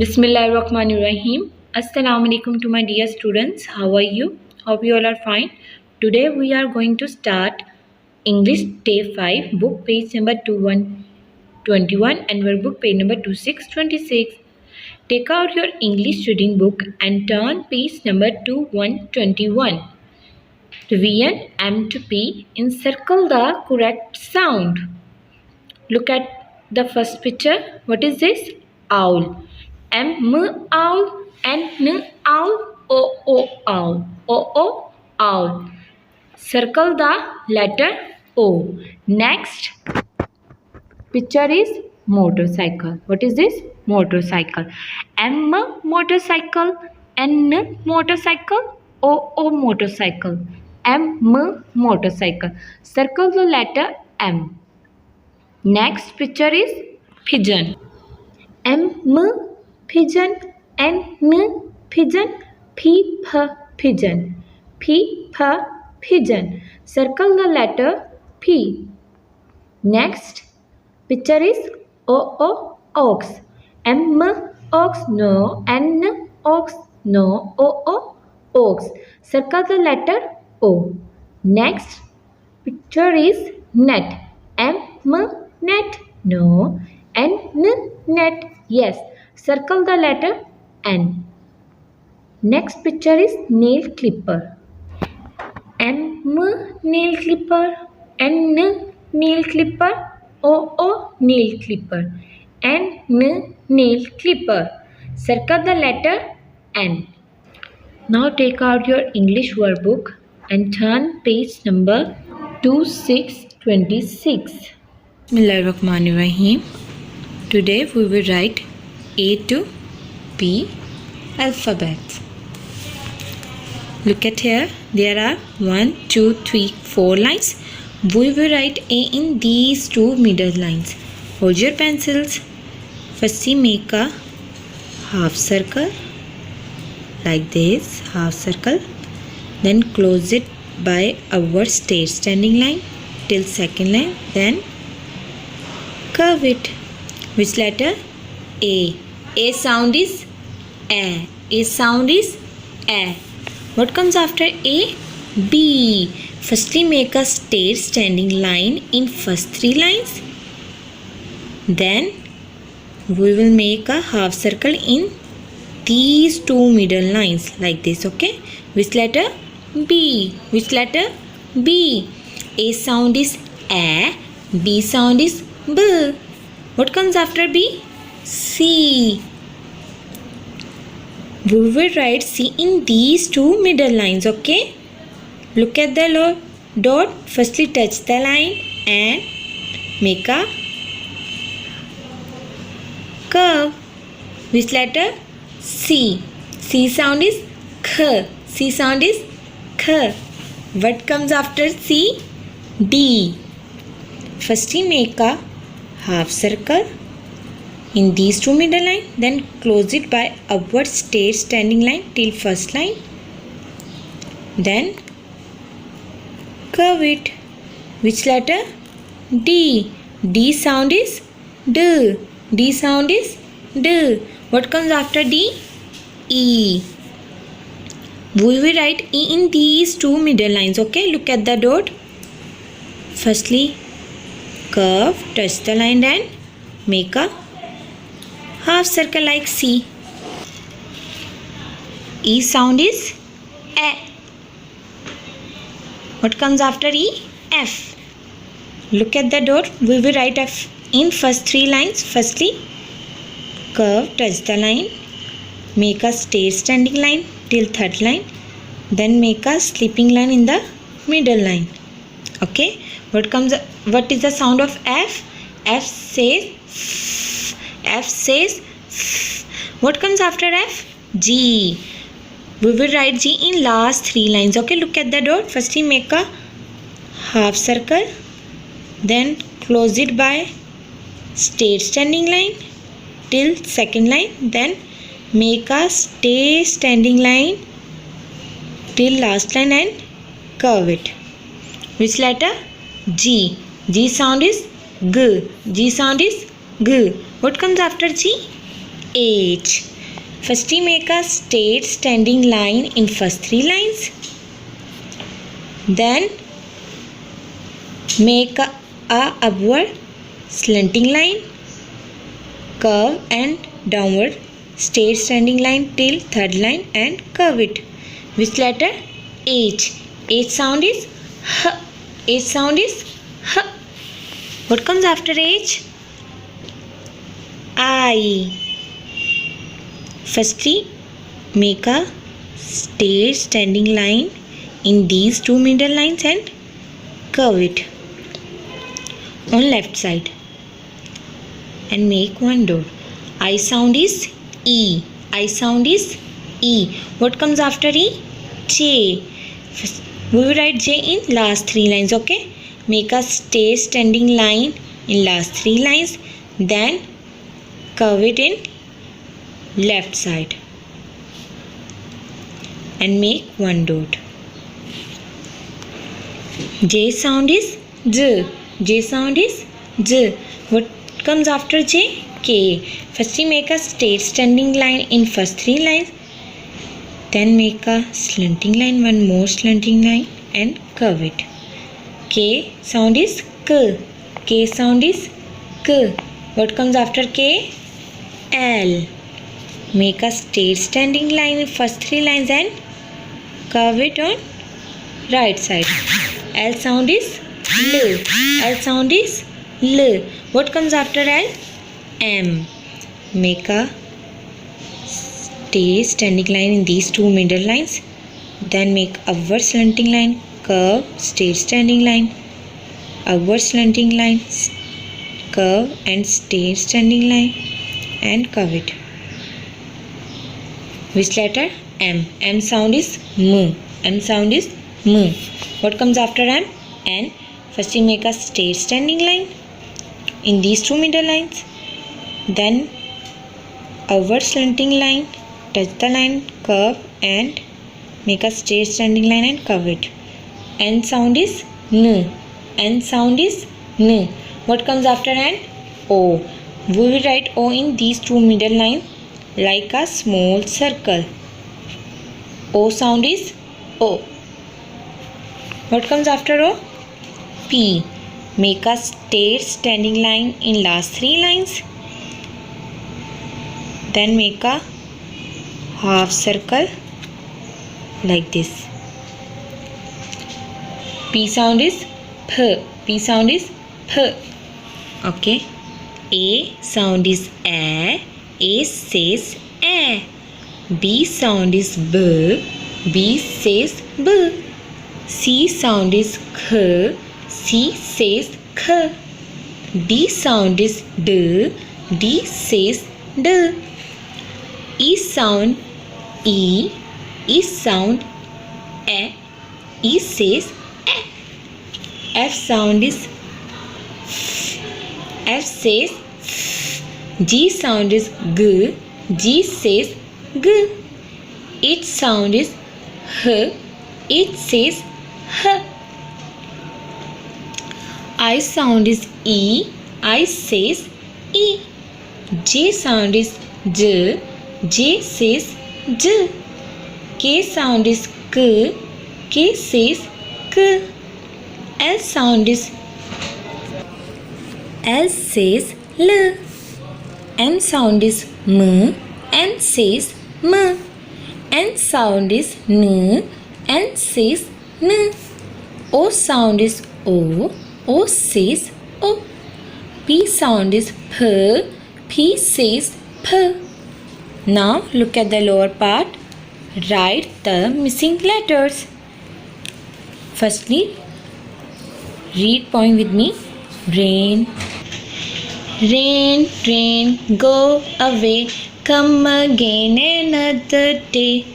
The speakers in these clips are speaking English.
Bismillahirrahmanirrahim. Assalamu alaikum to my dear students. How are you? Hope you all are fine. Today we are going to start English Day 5, book page number 2121 and workbook page number 2626. Take out your English reading book and turn page number 2121. Revision M to P. Encircle the correct sound. Look at the first picture. What is this? Owl. M owl, N owl, O owl, O owl. Circle the letter O. Next picture is motorcycle. What is this? Motorcycle. M motorcycle, N motorcycle, O motorcycle, M motorcycle. Circle the letter M. Next picture is pigeon. M pigeon, N pigeon, P pigeon, P pigeon. Circle the letter P. Next picture is O ox. M ox, no, N ox, no, O ox. Circle the letter O. Next picture is net. M net, no, N net, yes. Circle the letter N. Next picture is nail clipper. M nail clipper, N nail clipper, O nail clipper, N nail clipper. Circle the letter N. Now take out your English workbook and turn page number 2626. Bismillahirrahmanirrahim. Today we will write A to P alphabets. Look at here. There are 1, 2, 3, 4 lines. We will write A in these two middle lines. Hold your pencils. Firstly make a half circle like this, half circle. Then close it by our straight standing line till second line. Then curve it. Which letter? A. A sound is A. A sound is A. What comes after A? B. Firstly make a straight standing line in first three lines. Then we will make a half circle in these two middle lines like this. Okay. Which letter? B. Which letter? B. A sound is A. B sound is B. What comes after B? C. We will write C in these two middle lines. Okay. Look at the dot. Firstly touch the line and make a curve. Which letter? C. C sound is K. C sound is K. What comes after C? D. Firstly make a half circle in these two middle line, then close it by upward straight standing line till first line. Then curve it. Which letter? D. D sound is D. D sound is D. What comes after D? E. We will write E in these two middle lines. Okay, look at the dot. Firstly curve, touch the line and make a half circle like C. E sound is A. What comes after E? F. Look at the dot. We will write F in first three lines. Firstly curve, touch the line, make a straight standing line till third line, then make a slipping line in the middle line. Okay. What is the sound of F? F says F says F. What comes after F? G. We will write G in last three lines. Okay, look at the dot. Firstly make a half circle, then close it by straight standing line till second line, then make a straight standing line till last line and curve it. Which letter? G. G sound is G. G sound is G. What comes after G? H. Firstly, make a straight standing line in first 3 lines. Then make a upward slanting line, curve and downward straight standing line till third line and curve it. Which letter? H. H sound is H. H sound is H. What comes after H? I. Firstly, make a straight standing line in these two middle lines and curve it on left side and make one dot. I sound is E. I sound is E. What comes after E? J. We will write J in last 3 lines, okay? Make a straight standing line in last 3 lines, then curve it in left side and make one dot. J sound is J. J sound is J. What comes after J? K. First you make a straight standing line in first 3 lines, then make a slanting line, one more slanting line and curve it. K sound is K. K sound is K. What comes after K? L. Make a straight standing line in first 3 lines and curve it on right side. L sound is L. L sound is L. What comes after L? M. Make a straight standing line in these two middle lines, then make upward slanting line, curve, straight standing line, upward slanting line, curve and straight standing line and curve it. Which letter? M. M sound is M. M sound is M. What comes after M? N. First you make a straight standing line in these two middle lines, then upward slanting line, touch the line, curve and make a straight standing line and curve it. N sound is N. N sound is N. What comes after N? O. We will write O in these two middle lines like a small circle. O sound is O. What comes after O? P. Make a straight standing line in last 3 lines, then make a half circle like this. P sound is P. P sound is P. Okay. A sound is A. A says A. B sound is B. B says B. C sound is K. C says K. D sound is D. D says D. E sound E. E sound E. E says E. F sound is F. F says F. G sound is G. G says G. H sound is H. H says H. I sound is E. I says E. J sound is J. J says J. K sound is K. K says K. L sound is L says L. M sound is M. M says M. N sound is N. N says N. O sound is O. O says O. P sound is P. P says P. Now look at the lower part. Write the missing letters. Firstly, read poem with me. Rain. Rain, rain, go away. Come again another day.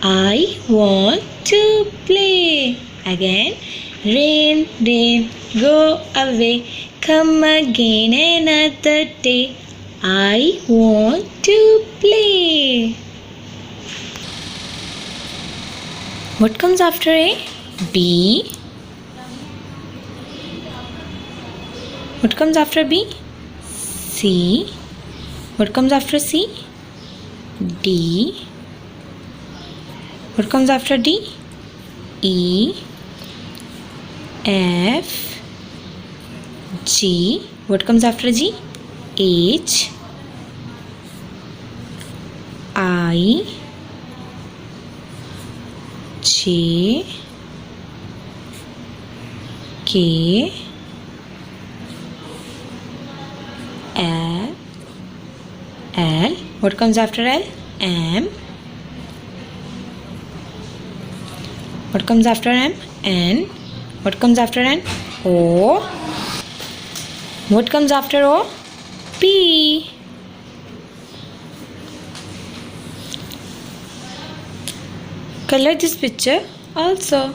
I want to play. Again. Rain, rain, go away. Come again another day. I want to play. What comes after A? B. What comes after B? C. What comes after C? D. What comes after D? E, F, G. What comes after G? H, I, J, K, L, L. What comes after L? M. What comes after M? N. What comes after N? O. What comes after O? P. Color this picture also.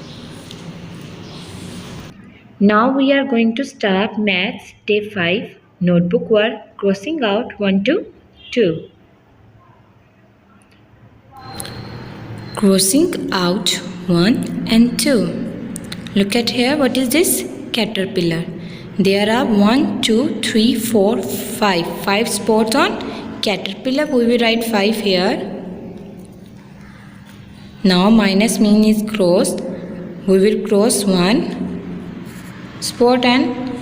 Now we are going to start Maths Day 5 notebook work, crossing out 1 to 2. Crossing out 1 and 2. Look at here, what is this? Caterpillar. There are 1, 2, 3, 4, 5. 5 spots on caterpillar. We will write 5 here. Now minus mean is crossed. We will cross 1 spot and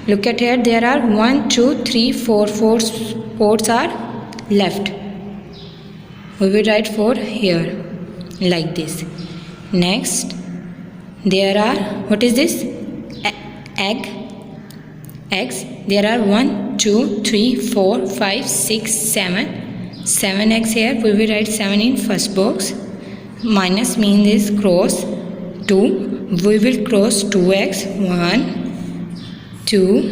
look at here. There are 1, 2, 3, 4. 4 spots are left. We will write 4 here. Like this. Next, there are, what is this? Eggs. There are 1, 2, 3, 4, 5, 6, 7. 7 eggs here. We will write 7 in first box. Minus means is cross 2. We will cross 2 eggs. 1, 2.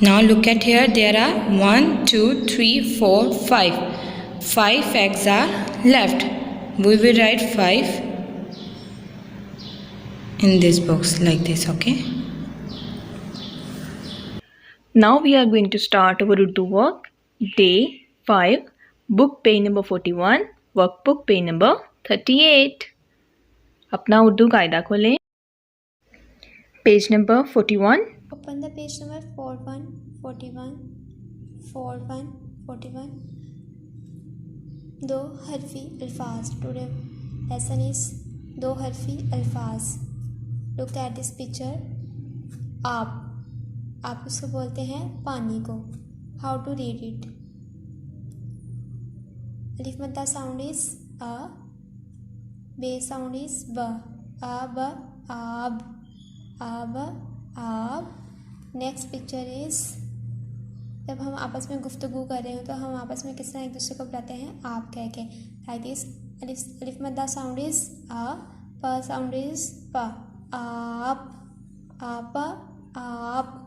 Now look at here. There are 1, 2, 3, 4, 5. 5 eggs are left. We will write 5 in this box like this, okay? Now we are going to start our Urdu work. Day 5, book page number 41, workbook page number 38. अपना उर्दू कायदा खोलें. Page number 41. Open the page number 41. दो हरफी अल्फाज. Today lesson is दो हरफी अल्फाज. Look at this picture. आप उसको बोलते हैं पानी को. How to read it? अलिफ मद्दा sound is a, बे sound is b. ab, आब. नेक्स्ट पिक्चर इज, जब हम आपस में गुफ्तगू कर रहे हो तो हम आपस में किस तरह एक दूसरे को बुलाते हैं आप कह के. Like this. अलिफ मद्दा साउंड इज आ, प साउंड इज प. आप.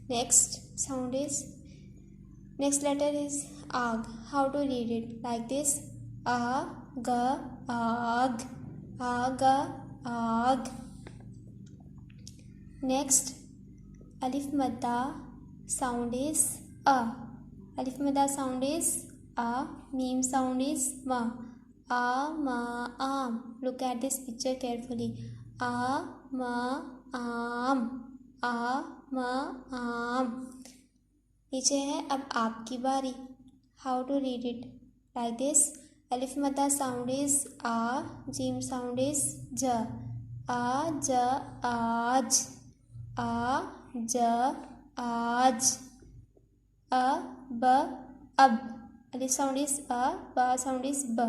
Next sound is, next letter is आग. How to read it? Like this. आग. नेक्स्ट अलिफ मद्दा sound is a. Alif madda sound is a. Meme sound is ma. Am. Look at this picture carefully. Am. नीचे है अब आपकी बारी. How to read it? Like this. Alif madda sound is a. Jim sound is j. आज. आज. अब. अलिफ sound is a, ब साउंड इज ब.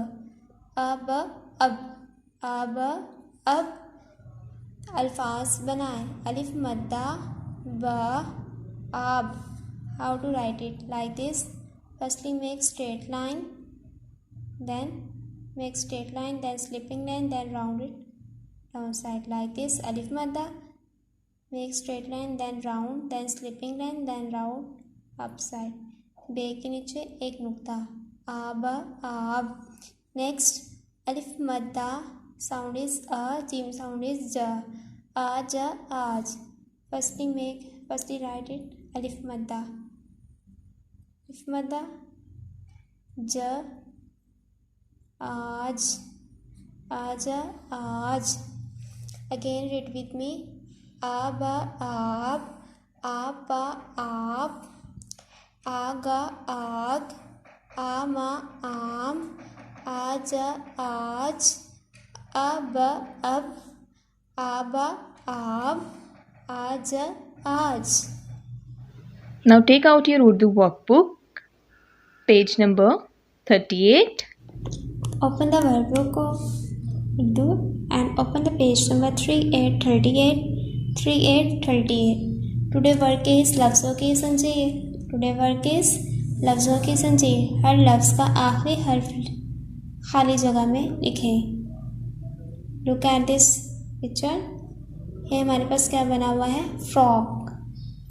अब. अल्फाज बनाए. अलिफ मद्दा ब, आब. How to write it? Like this. Firstly make straight line, then slipping line, then round it down side like this. Alif madda, make straight line, then round, then slipping line, then round upside. बे के नीचे एक नुक्ता. आब. Next अलिफ मद्दा sound is a, gym sound is ज. आज. Firstly right it. अलिफ मद्दा ज, आज. Again read with me. आब, आप, आगा, आग, आमा आम, आज आज, अब अब, आबा आब, आज आज. Now take out your Urdu workbook, page number 38. Open the workbook of Urdu and open the page number 3838. 3838. Today work is लफ्ज़ों की संजीर. Today work is लफ्ज़ों की संजीर. हर लफ्ज़ का आखिरी हर्फ खाली जगह में लिखें. Look at this picture. ये हमारे पास क्या बना हुआ है? फ्रॉक.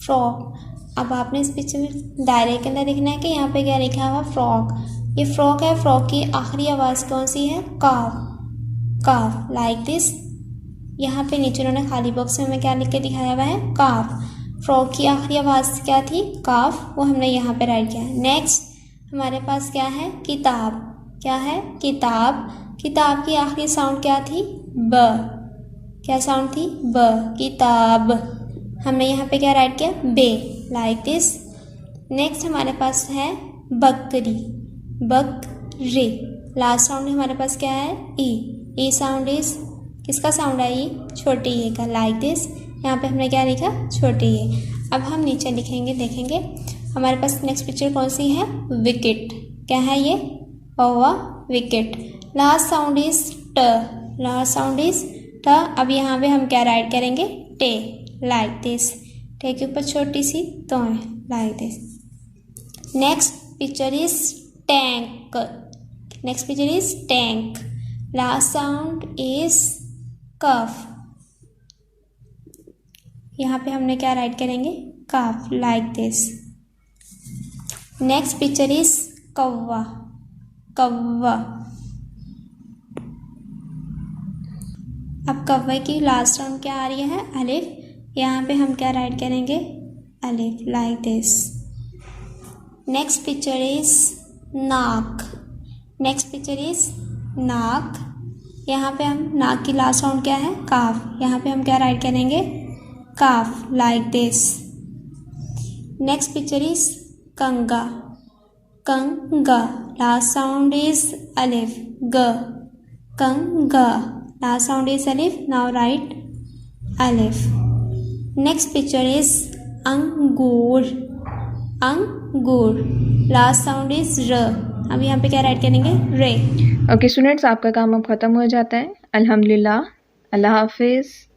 फ्रॉक. अब आपने इस पिक्चर में दायरे के अंदर लिखना है कि यहाँ पे क्या लिखा हुआ? फ्रॉक. ये फ्रॉक है. फ्रॉक की आखिरी आवाज़ कौन सी है? काफ. काफ. Like this. यहाँ पे नीचे उन्होंने खाली बॉक्स में हमें क्या लिख के दिखाया हुआ है? काफ. फ्रॉक की आखिरी आवाज़ क्या थी? काफ. वो हमने यहाँ पे राइट किया. नेक्स्ट हमारे पास क्या है? किताब. क्या है? किताब. किताब की आखिरी साउंड क्या थी? ब. क्या साउंड थी? ब. किताब. हमने यहाँ पे क्या राइट किया? बे. Like this. नेक्स्ट हमारे पास है बकरी. बकरी. लास्ट साउंड हमारे पास क्या है? ई. ई साउंड इज किसका साउंड है? ई छोटी ए का. Like this. यहाँ पे हमने क्या लिखा? छोटी ए. अब हम नीचे लिखेंगे. देखेंगे हमारे पास नेक्स्ट पिक्चर कौन सी है? विकेट. क्या है ये? ओवा विकेट. लास्ट साउंड इज ट. लास्ट साउंड इज ट. अब यहाँ पे हम क्या राइट करेंगे? टे. Like this. टे के ऊपर छोटी सी तो है. Like this. Next picture is tank. Next picture is tank. Last sound is कफ. यहाँ पे हमने क्या राइट करेंगे? काफ. Like this. Next picture is कौवा. कौवा. अब कौवे की लास्ट साउंड क्या आ रही है? अलिफ. यहाँ पे हम क्या राइट करेंगे? अलिफ. Like this. Next picture is नाक. नेक्स्ट पिक्चर इज नाक. यहाँ पे हम नाक की लास्ट साउंड क्या है? काफ. यहाँ पे हम क्या राइट करेंगे? काफ. Like this. Next picture is कंगा. कंगा. लास्ट साउंड इज अलिफ. ग. कंगा. लास्ट साउंड इज अलिफ. नाउ राइट अलिफ. नेक्स्ट पिक्चर इज अंगूर. अंगूर. लास्ट साउंड इज र. अब यहाँ पे क्या राइट करेंगे? रे. ओके स्टूडेंट्स, आपका काम अब ख़त्म हो जाता है. अल्हम्दुलिल्लाह. अल्लाह हाफिज़.